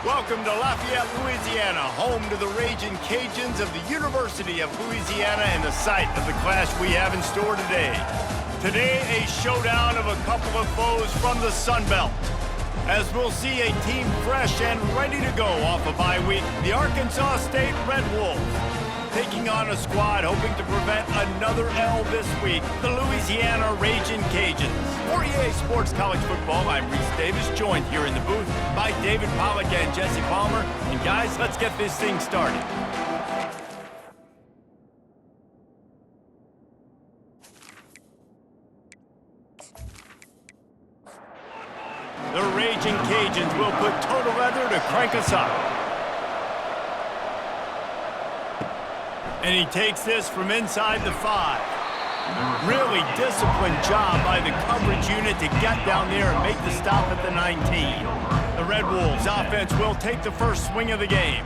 Welcome to Lafayette, Louisiana, home to the Raging Cajuns of the University of Louisiana and the site of the clash we have in store today. Today, a showdown of a couple of foes from the Sun Belt. As we'll see a team fresh and ready to go off a bye week, the Arkansas State Red Wolves, taking on a squad hoping to prevent another L this week, the Louisiana Raging Cajuns. For EA Sports College Football, I'm Reese Davis, joined here in the booth by David Pollack and Jesse Palmer. And guys, let's get this thing started. The Raging Cajuns will put total leather to crank us up. And he takes this from inside the 5. Really disciplined job by the coverage unit to get down there and make the stop at the 19. The Red Wolves offense will take the first swing of the game.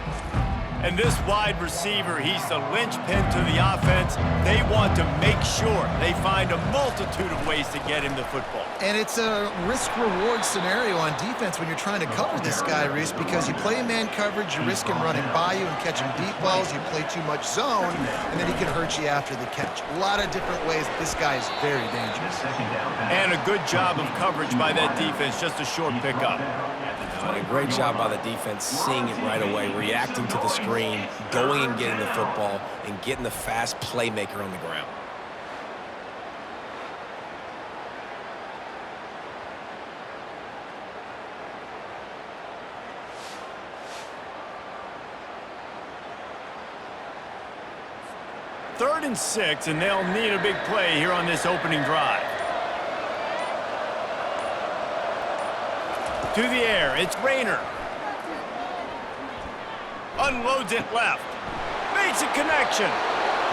And this wide receiver, he's the linchpin to the offense. They want to make sure they find a multitude of ways to get him the football. And it's a risk-reward scenario on defense when you're trying to cover this guy, Reese, because you play man coverage, you risk him running by you and catching deep balls. You play too much zone, and then he can hurt you after the catch. A lot of different ways. This guy is very dangerous. And a good job of coverage by that defense, just a short pickup. A great job by the defense, seeing it right away, reacting to the screen, going and getting the football, and getting the fast playmaker on the ground. Third and 6, and they'll need a big play here on this opening drive. To the air, it's Rayner. Unloads it left. Makes a connection.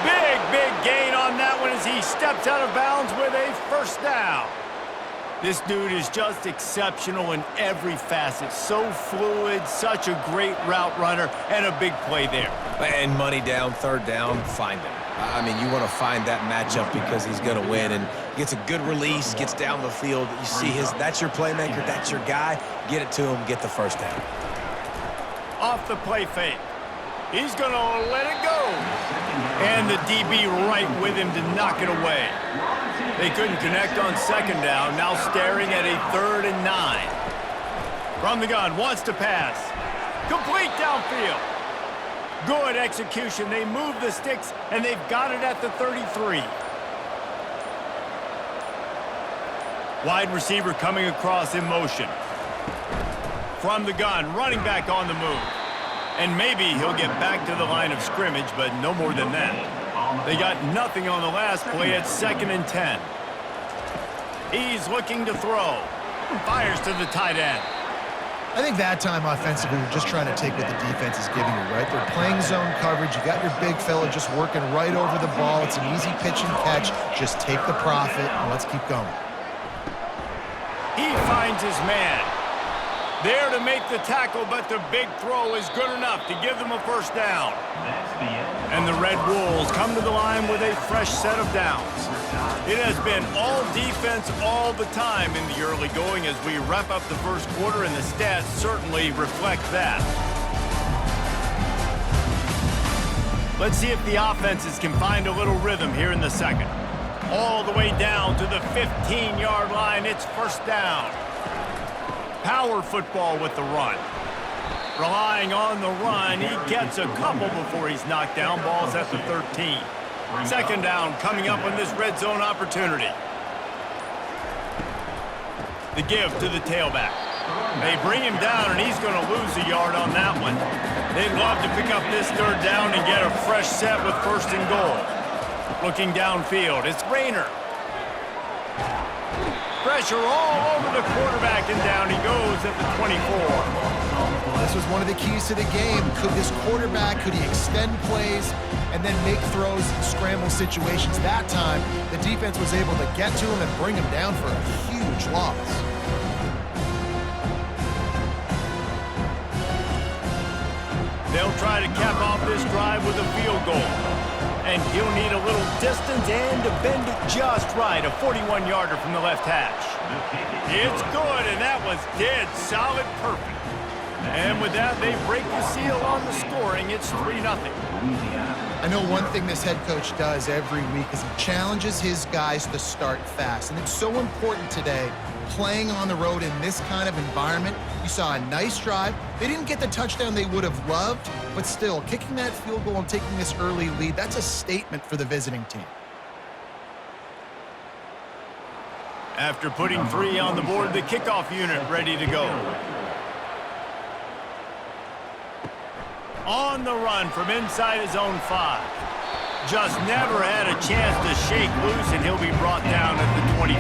Big gain on that one as he steps out of bounds with a first down. This dude is just exceptional in every facet. So fluid, such a great route runner, and a big play there. And money down, third down, find him. I mean, you want to find that matchup because he's going to win, and gets a good release, gets down the field. You see that's your playmaker, that's your guy. Get it to him, get the first down. Off the play fake. He's going to let it go. And the DB right with him to knock it away. They couldn't connect on second down, now staring at a 3rd and 9. From the gun, wants to pass. Complete downfield. Good execution. They move the sticks, and they've got it at the 33. Wide receiver coming across in motion. From the gun, running back on the move. And maybe he'll get back to the line of scrimmage, but no more than that. They got nothing on the last play at 2nd and 10. He's looking to throw. Fires to the tight end. I think that time offensively, we're just trying to take what the defense is giving you, right? They're playing zone coverage. You got your big fella just working right over the ball. It's an easy pitch and catch. Just take the profit, and let's keep going. He finds his man. There to make the tackle, but the big throw is good enough to give them a first down. And the Red Wolves come to the line with a fresh set of downs. It has been all defense all the time in the early going as we wrap up the first quarter, and the stats certainly reflect that. Let's see if the offenses can find a little rhythm here in the second. All the way down to the 15-yard line, it's first down. Power football with the run. Relying on the run, he gets a couple before he's knocked down. Ball's at the 13. Second down coming up on this red zone opportunity. The give to the tailback. They bring him down, and he's going to lose a yard on that one. They'd love to pick up this third down and get a fresh set with 1st and goal. Looking downfield, it's Rayner. Pressure all over the quarterback, and down he goes at the 24. This was one of the keys to the game. Could this quarterback, could he extend plays and then make throws in scramble situations? That time, the defense was able to get to him and bring him down for a huge loss. They'll try to cap off this drive with a field goal. And he'll need a little distance and to bend it just right. A 41-yarder from the left hash. It's good, and that was dead solid perfect. And with that, they break the seal on the scoring. It's 3-0. I know one thing this head coach does every week is he challenges his guys to start fast. And it's so important today, playing on the road in this kind of environment. You saw a nice drive. They didn't get the touchdown they would have loved, but still, kicking that field goal and taking this early lead, that's a statement for the visiting team. After putting 3 on the board, the kickoff unit ready to go. On the run from inside his own 5. Just never had a chance to shake loose, and he'll be brought down at the 24.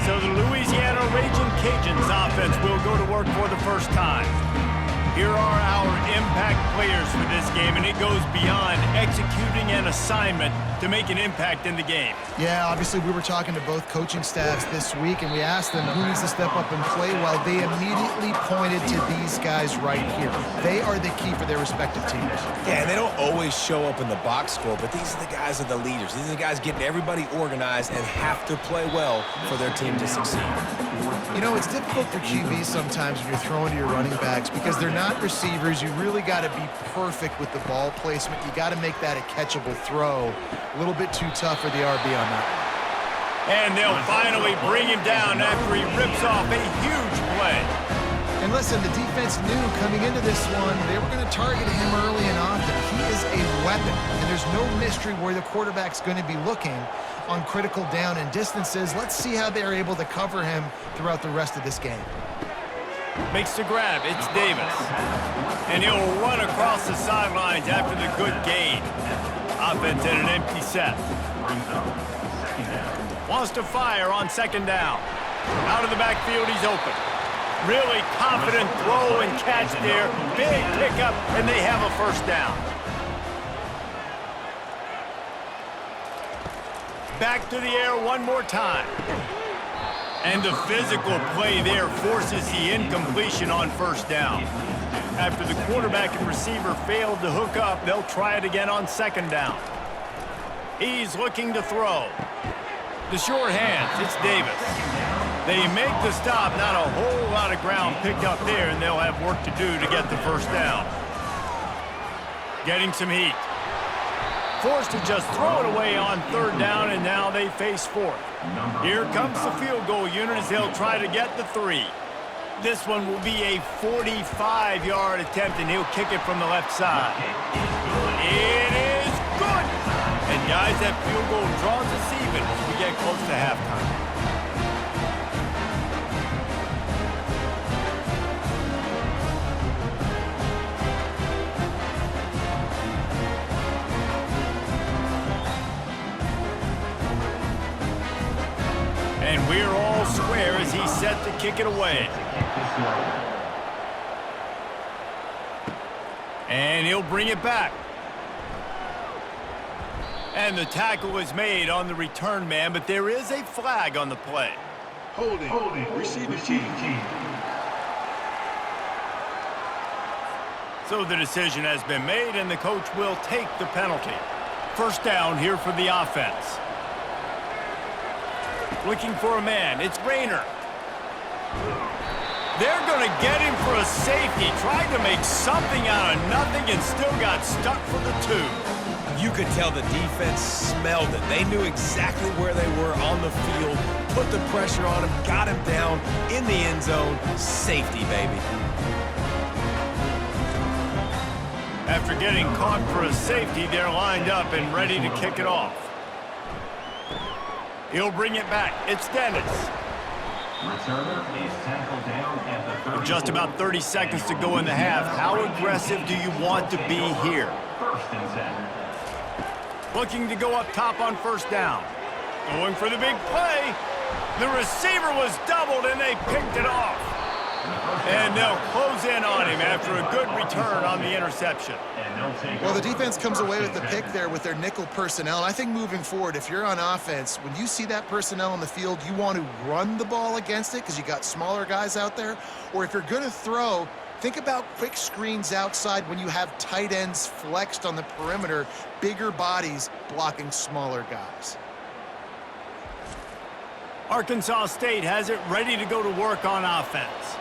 So the Louisiana Raging Cajuns offense will go to work for the first time. Here are our impact players for this game, and it goes beyond executing an assignment to make an impact in the game. Yeah, obviously we were talking to both coaching staffs this week, and we asked them who needs to step up and play well. They immediately pointed to these guys right here. They are the key for their respective teams. Yeah, and they don't always show up in the box score, but these are the guys that are the leaders. These are the guys getting everybody organized and have to play well for their team to succeed. You know, it's difficult for QBs sometimes when you're throwing to your running backs because they're not receivers. You really got to be perfect with the ball placement. You got to make that a catchable throw. A little bit too tough for the RB on that one. And they'll finally bring him down after he rips off a huge play. And listen, the defense knew coming into this one, they were going to target him early and often. He is a weapon, and there's no mystery where the quarterback's going to be looking on critical down and distances. Let's see how they're able to cover him throughout the rest of this game. Makes the grab. It's Davis. And he'll run across the sidelines after the good gain. Offense at an empty set. Wants to fire on second down. Out of the backfield, he's open. Really confident throw and catch there. Big pickup, and they have a first down. Back to the air one more time. And the physical play there forces the incompletion on first down. After the quarterback and receiver failed to hook up, they'll try it again on second down. He's looking to throw. The sure hands, it's Davis. They make the stop, not a whole lot of ground picked up there, and they'll have work to do to get the first down. Getting some heat. Forced to just throw it away on third down, and now they face fourth. Here comes the field goal unit as they'll try to get the 3. This one will be a 45-yard attempt, and he'll kick it from the left side. It is good! And guys, that field goal draws us even as we get close to halftime. And we're all square as he's set to kick it away. And he'll bring it back. And the tackle is made on the return man, but there is a flag on the play. Holding. Receiving team. So the decision has been made, and the coach will take the penalty. First down here for the offense. Looking for a man. It's Rayner. They're going to get him for a safety. Tried to make something out of nothing and still got stuck for the 2. You could tell the defense smelled it. They knew exactly where they were on the field, put the pressure on him, got him down in the end zone. Safety, baby. After getting caught for a safety, they're lined up and ready to kick it off. He'll bring it back. It's Dennis. Returner is tackled down at the 34. With just about 30 seconds to go in the half, how aggressive do you want to be here? First and 10. Looking to go up top on first down. Going for the big play. The receiver was doubled, and they picked it off. And they'll close in on him after a good return on the interception. Well, the defense comes away with the pick there with their nickel personnel. And I think moving forward, if you're on offense, when you see that personnel on the field, you want to run the ball against it because you got smaller guys out there. Or if you're going to throw, think about quick screens outside when you have tight ends flexed on the perimeter, bigger bodies blocking smaller guys. Arkansas State has it ready to go to work on offense.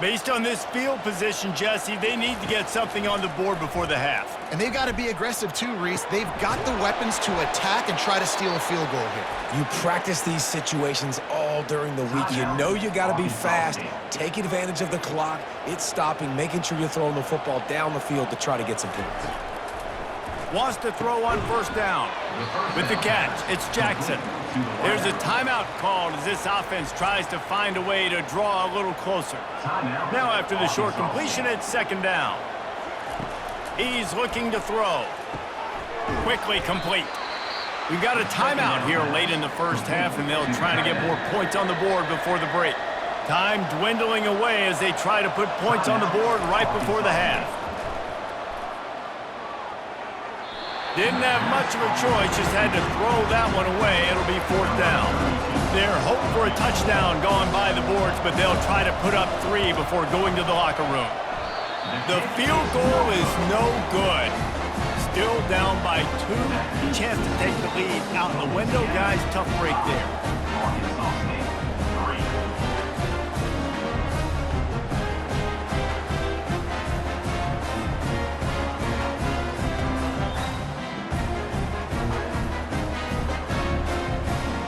Based on this field position, Jesse, they need to get something on the board before the half. And they've got to be aggressive too, Reese. They've got the weapons to attack and try to steal a field goal here. You practice these situations all during the week. You know you got to be fast, take advantage of the clock. It's stopping, making sure you're throwing the football down the field to try to get some points. Wants to throw on first down. With the catch, it's Jackson. There's a timeout called as this offense tries to find a way to draw a little closer. Now after the short completion, it's second down. He's looking to throw. Quickly complete. We've got a timeout here late in the first half, and they'll try to get more points on the board before the break. Time dwindling away as they try to put points on the board right before the half. Didn't have much of a choice, just had to throw that one away. It'll be fourth down. They're hoping for a touchdown going by the boards, but they'll try to put up 3 before going to the locker room. The field goal is no good. Still down by 2. Chance to take the lead out the window, guys. Tough break there.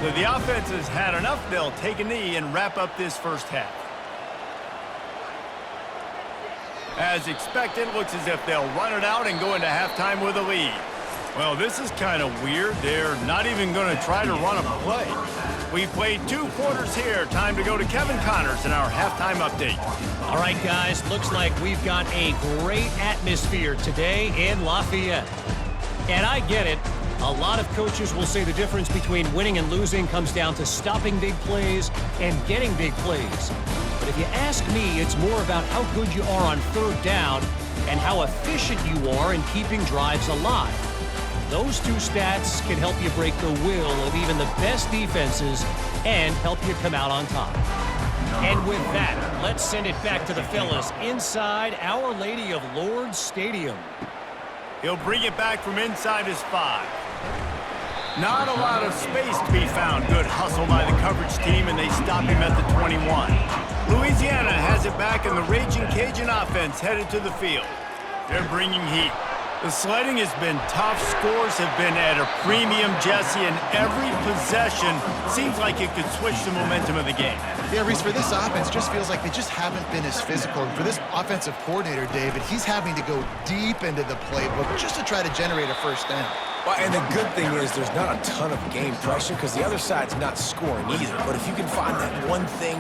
So the offense has had enough. They'll take a knee and wrap up this first half. As expected, looks as if they'll run it out and go into halftime with a lead. Well, this is kind of weird. They're not even going to try to run a play. We've played 2 quarters here. Time to go to Kevin Connors in our halftime update. All right, guys, looks like we've got a great atmosphere today in Lafayette. And I get it. A lot of coaches will say the difference between winning and losing comes down to stopping big plays and getting big plays. But if you ask me, it's more about how good you are on third down and how efficient you are in keeping drives alive. Those 2 stats can help you break the will of even the best defenses and help you come out on top. And with that, let's send it back to the fellas inside Our Lady of Lourdes Stadium. He'll bring it back from inside his 5. Not a lot of space to be found. Good hustle by the coverage team, and they stop him at the 21. Louisiana has it back, and the Raging Cajun offense headed to the field. They're bringing heat. The sledding has been tough. Scores have been at a premium, Jesse, and every possession seems like it could switch the momentum of the game. Yeah, Reese, for this offense, just feels like they just haven't been as physical. And for this offensive coordinator, David, he's having to go deep into the playbook just to try to generate a first down. Well, and the good thing is there's not a ton of game pressure because the other side's not scoring either. But if you can find that one thing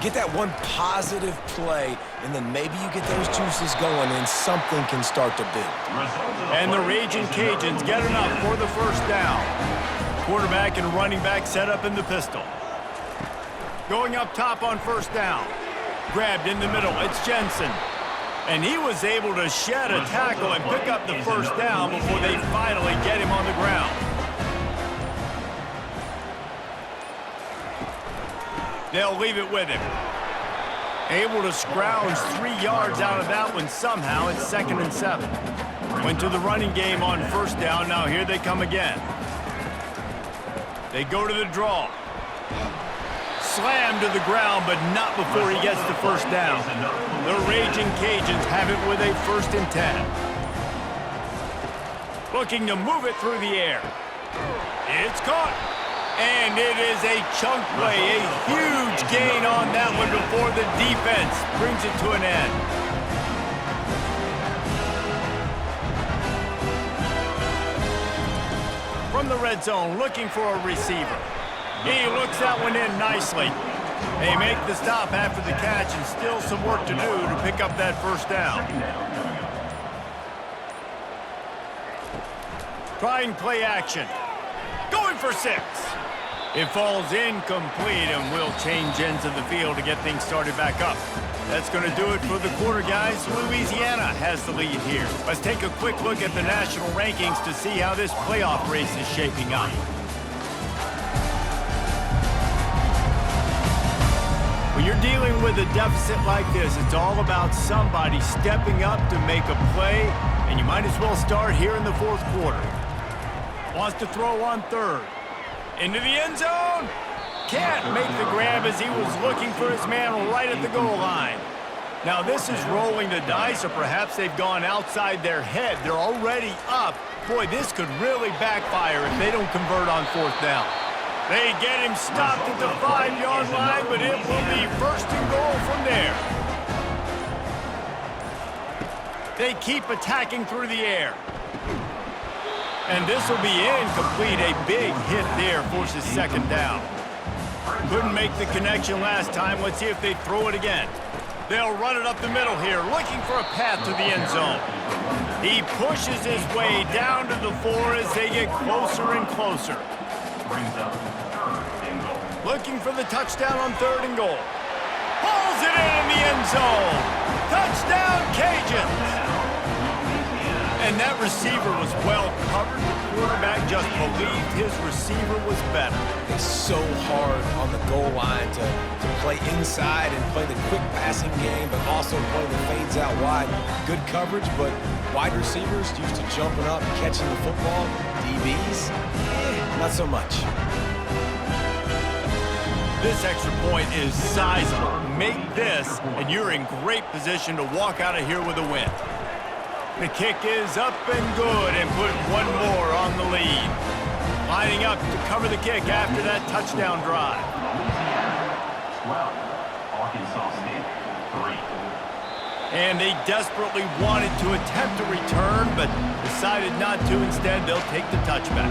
get that one positive play, and then maybe you get those juices going and something can start to build. And the Raging Cajuns get enough for the first down. Quarterback and running back set up in the pistol. Going up top on first down. Grabbed in the middle, it's Jensen. And he was able to shed a tackle and pick up the first down before they finally get him on the ground. They'll leave it with him. Able to scrounge 3 yards out of that one somehow. It's 2nd and 7. Went to the running game on first down. Now here they come again. They go to the draw. Slammed to the ground, but not before he gets the first down. The Raging Cajuns have it with a 1st and 10. Looking to move it through the air. It's caught. And it is a chunk play, a huge gain on that one before the defense brings it to an end. From the red zone, looking for a receiver. He looks that one in nicely. They make the stop after the catch and still some work to do to pick up that first down. Trying play action. Going for 6. It falls incomplete, and we'll change ends of the field to get things started back up. That's going to do it for the quarter, guys. Louisiana has the lead here. Let's take a quick look at the national rankings to see how this playoff race is shaping up. When you're dealing with a deficit like this, it's all about somebody stepping up to make a play, and you might as well start here in the 4th quarter. Wants to throw on 3rd. Into the end zone. Can't make the grab as he was looking for his man right at the goal line. Now this is rolling the dice, or perhaps they've gone outside their head. They're already up. Boy, this could really backfire if they don't convert on 4th down. They get him stopped at the 5-yard line, but it will be 1st and goal from there. They keep attacking through the air. And this will be incomplete. A big hit there forces 2nd down. Couldn't make the connection last time. Let's see if they throw it again. They'll run it up the middle here, looking for a path to the end zone. He pushes his way down to the 4 as they get closer and closer. Looking for the touchdown on 3rd and goal. Pulls it in the end zone. Touchdown, Cajuns. And that receiver was well covered. The quarterback just believed his receiver was better. It's so hard on the goal line to play inside and play the quick passing game, but also play the fades out wide. Good coverage, but wide receivers used to jumping up and catching the football. DBs, not so much. This extra point is sizable. Make this, and you're in great position to walk out of here with a win. The kick is up and good, and put one more on the lead. Lining up to cover the kick after that touchdown drive. 12, Arkansas State 3. And they desperately wanted to attempt a return, but decided not to. Instead, they'll take the touchback.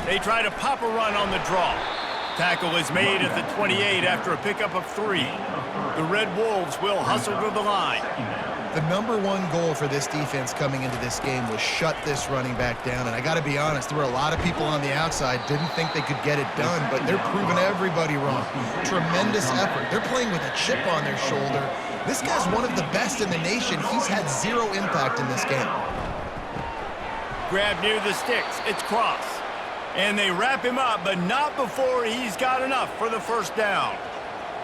They try to pop a run on the draw. Tackle is made at the 28 after a pickup of 3. The Red Wolves will hustle to the line. The #1 goal for this defense coming into this game was shut this running back down. And I got to be honest, there were a lot of people on the outside didn't think they could get it done, but they're proving everybody wrong. Tremendous effort. They're playing with a chip on their shoulder. This guy's one of the best in the nation. He's had 0 impact in this game. Grab near the sticks. It's Cross. And they wrap him up, but not before he's got enough for the 1st down.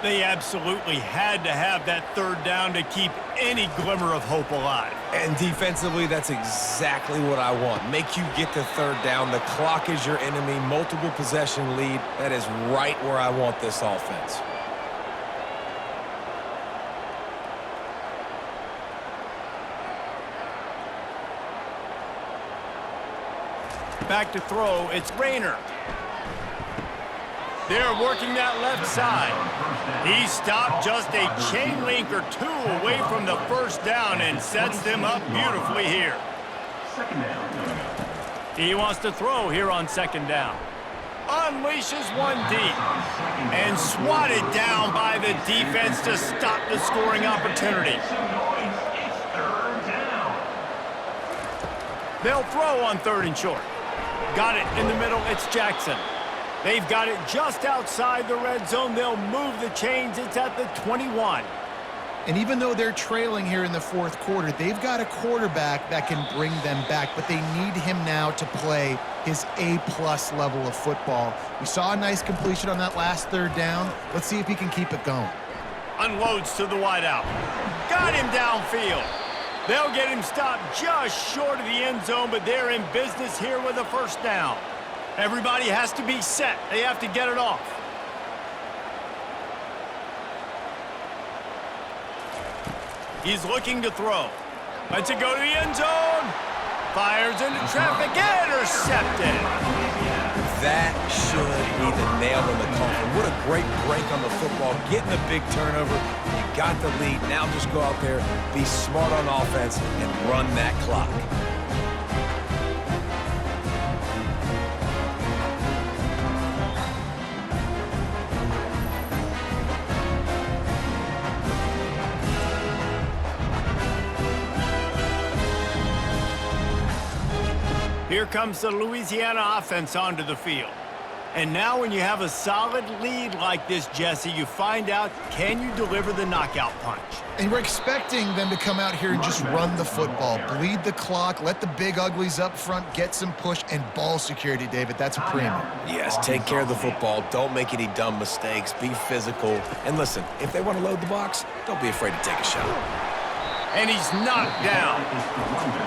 They absolutely had to have that 3rd down to keep any glimmer of hope alive. And defensively, that's exactly what I want. Make you get the 3rd down. The clock is your enemy. Multiple possession lead. That is right where I want this offense. Back to throw, it's Rayner. They're working that left side. He stopped just a chain link or 2 away from the 1st down and sets them up beautifully here. 2nd down. He wants to throw here on 2nd down. Unleashes one deep and swatted down by the defense to stop the scoring opportunity. They'll throw on 3rd and short. Got it in the middle, it's Jackson. They've got it just outside the red zone. They'll move the chains. It's at the 21. And even though they're trailing here in the 4th quarter, they've got a quarterback that can bring them back, but they need him now to play his A-plus level of football. We saw a nice completion on that last 3rd down. Let's see if he can keep it going. Unloads to the wideout. Got him downfield. They'll get him stopped just short of the end zone, but they're in business here with a 1st down. Everybody has to be set. They have to get it off. He's looking to throw. Lets it go to the end zone. Fires into traffic. Intercepted. That should be the nail in the coffin. What a great break on the football. Getting a big turnover. You got the lead. Now just go out there, be smart on offense, and run that clock. Here comes the Louisiana offense onto the field. And now when you have a solid lead like this, Jesse, you find out, can you deliver the knockout punch? And we're expecting them to come out here and just run the football, bleed the clock, let the big uglies up front, get some push, and ball security, David. That's a premium. Yes, take care of the football. Don't make any dumb mistakes. Be physical. And listen, if they want to load the box, don't be afraid to take a shot. and he's knocked down.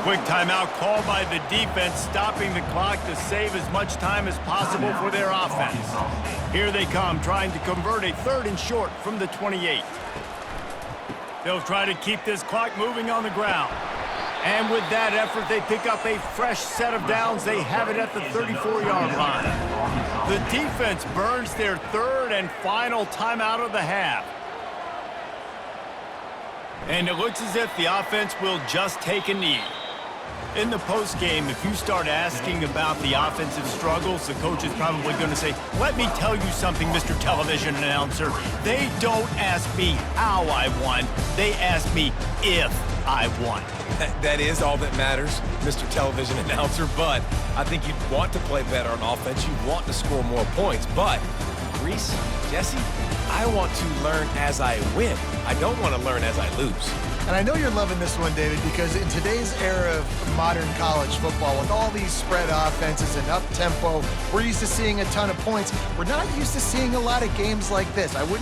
Quick timeout called by the defense, stopping the clock to save as much time as possible for their offense. Here they come, trying to convert a 3rd and short from the 28. They'll try to keep this clock moving on the ground. And with that effort, they pick up a fresh set of downs. They have it at the 34-yard line. The defense burns their 3rd and final timeout of the half. And it looks as if the offense will just take a knee. In the postgame, if you start asking about the offensive struggles, the coach is probably going to say, let me tell you something, Mr. Television Announcer. They don't ask me how I won. They ask me if I won. That is all that matters, Mr. Television Announcer, but I think you'd want to play better on offense. You'd want to score more points, but Reese, Jesse, I want to learn as I win. I don't want to learn as I lose. And I know you're loving this one, David, because in today's era of modern college football, with all these spread offenses and up-tempo, we're used to seeing a ton of points. We're not used to seeing a lot of games like this. I wouldn't